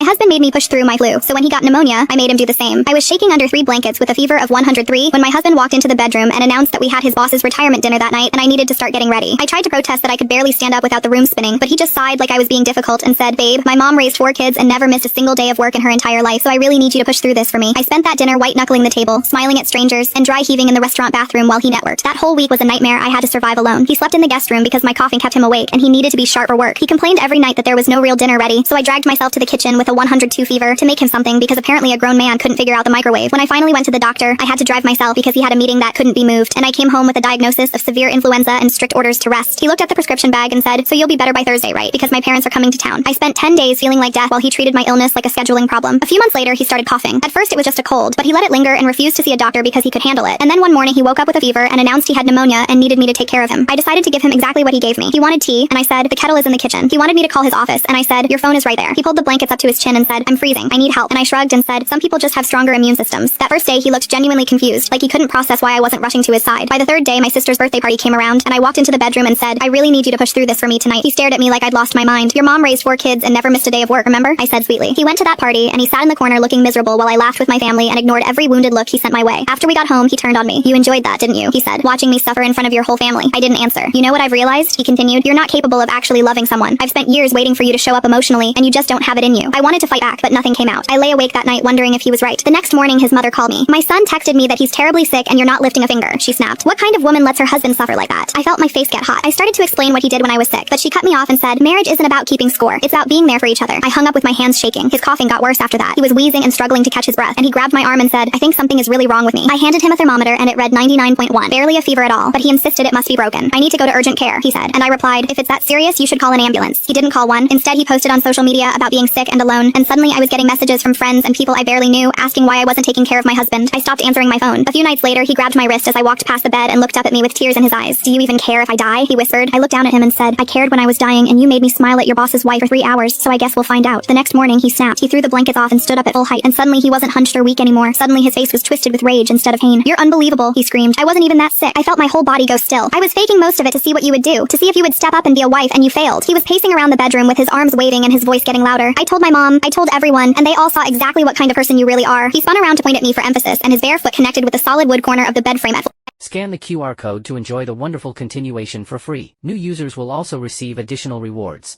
husband made me push through my flu, so when he got pneumonia, I made him do the same. I was shaking under 3 blankets with a fever of 103 when my husband walked into the bedroom and announced that we had his boss's retirement dinner that night and I needed to start getting ready. I tried to protest that I could barely stand up without the room spinning, but he just sighed like I was being difficult and said, "Babe, my mom raised 4 kids and never missed a single day of work in her entire life, so I really need you to push through this for me." I spent that dinner white-knuckling the table, smiling at strangers, and dry heaving in the restaurant bathroom while he networked. That whole week was a nightmare I had to survive alone. He slept in the guest room because my coughing kept him awake and he needed to be sharp for work. He complained every night that there was no real dinner ready, so I dragged myself to the kitchen with a 102 fever to make him something because apparently a grown man couldn't figure out the microwave. When I finally went to the doctor, I had to drive myself because he had a meeting that couldn't be moved, and I came home with a diagnosis of severe influenza and strict orders to rest. He looked at the prescription bag and said, "So you'll be better by Thursday, right? Because my parents are coming to town." I spent 10 days feeling like death while he treated my illness like a scheduling problem. A few months later, he started coughing. At first, it was just a cold, but he let it linger and refused to see a doctor because he could handle it. And then one morning, he woke up with a fever and announced he had pneumonia and needed me to take care of him. I decided to give him exactly what he gave me. He wanted tea, and I said, "The kettle is in the kitchen." He wanted me to call his office, and I said, "Your phone is right there." He pulled the blankets up to his chin and said, "I'm freezing. I need help." And I shrugged and said, "Some people just have stronger immune systems." That first day, he looked genuinely confused, like he couldn't process why I wasn't rushing to his side. By the third day, my sister's birthday party came around, and I walked into the bedroom and said, "I really need you to push through this for me tonight." He stared at me like I'd lost my mind. "Your mom raised 4 kids and never missed a day of work, remember?" I said sweetly. He went to that party, and he sat in the corner looking miserable while I laughed with my family and ignored every wounded look he sent my way. After we got home, he turned on me. "You enjoyed that, didn't you?" he said, "watching me suffer in front of your whole family." I didn't answer. "You know what I've realized?" he continued. "You're not capable of actually loving someone. I've spent years waiting for you to show up emotionally, and you just don't have it in you." I wanted to fight back, but nothing came out. I lay awake that night wondering if he was right. The next morning, his mother called me. "My son texted me that he's terribly sick and you're not lifting a finger," she snapped. "What kind of woman lets her husband suffer like that?" I felt my face get hot. I started to explain what he did when I was sick, but she cut me off and said, "Marriage isn't about keeping score. It's about being there for each other." I hung up with my hands shaking. His coughing got worse after that. He was wheezing and struggling to catch his breath, and he grabbed my arm and said, "I think something is really wrong with me." I handed him a thermometer and it read 99.1. Barely a fever at all, but he insisted it must be broken. "I need to go to urgent care," he said, and I replied, "If it's that serious, you should call an ambulance." He didn't call one. Instead, he posted on social media about being sick and alone, and suddenly I was getting messages from friends and people I barely knew asking why I wasn't taking care of my husband. I stopped answering my phone. A few nights later, he grabbed my wrist as I walked past the bed and looked up at me with tears in his eyes. "Do you even care if I die?" he whispered. I looked down at him and said, "I cared when I was dying, and you made me smile at your boss's wife for 3 hours, so I guess we'll find out." The next morning, he snapped. He threw the blankets off and stood up at full height, and suddenly he wasn't hunched or weak anymore. Suddenly his face was twisted with rage instead of pain. "You're unbelievable," he screamed. "I wasn't even that sick. I felt my whole body go still. I was faking most of it to see what you would do, to see if you would step up and be a wife, and you failed." He was pacing around the bedroom with his arms waving and his voice getting louder. "I told my mom, I told everyone, and they all saw exactly what kind of person you really are." He spun around to point at me for emphasis, and his bare foot connected with the solid wood corner of the bed frame at Scan the QR code to enjoy the wonderful continuation for free. New users will also receive additional rewards.